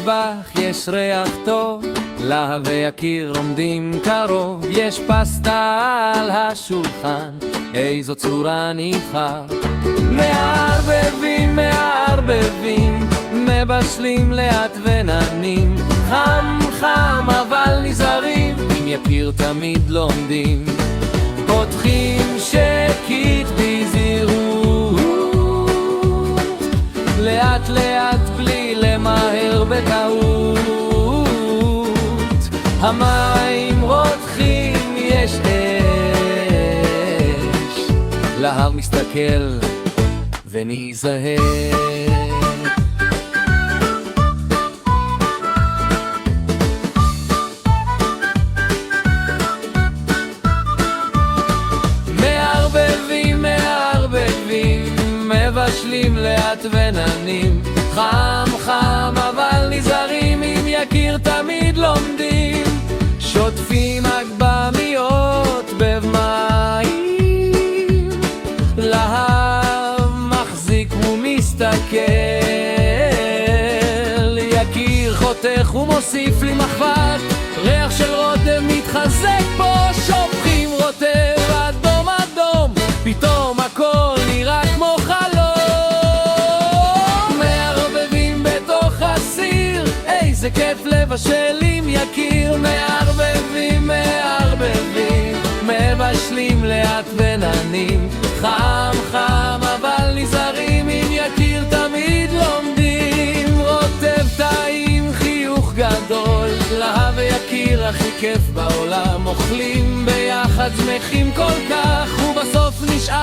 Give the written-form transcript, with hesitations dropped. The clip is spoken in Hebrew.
במטבח יש ריח טוב, להב ויקיר עומדים קרוב, יש פסטה על השולחן, איזו צורה נבחר. מערבבים, מערבבים, מבשלים לאט ונענים, חם חם אבל נזהרים, עם יקיר תמיד לומדים. פותחים שקית בזהירות, לאט לאט בלי למהר בטעות, המים רותחים, יש אש, להר מסתכל ונזהר. מערבבים, מערבבים, מבשלים לאט ונענים, חם חם אבל נזהרים, עם יקיר תמיד לומדים. שוטפים עגבניות במים, להב מחזיק ומסתכל, יקיר חותך ומוסיף לי מחבת, ריח של רוטב מתחזק פה, שופכים רוטב אדום אדום, פתאום הכל נראה כמו חלום. מערבבים בתוך הסיר, איזה כיף לבשל עם יקיר. מערבבים, מערבבים, מבשלים לאט ונענים, חם חם אבל נזהרים, עם יקיר תמיד לומדים. רוטב טעים, חיוך גדול, להב ויקיר הכי כיף בעולם, אוכלים ביחד שמחים כל כך, ובסוף נשאר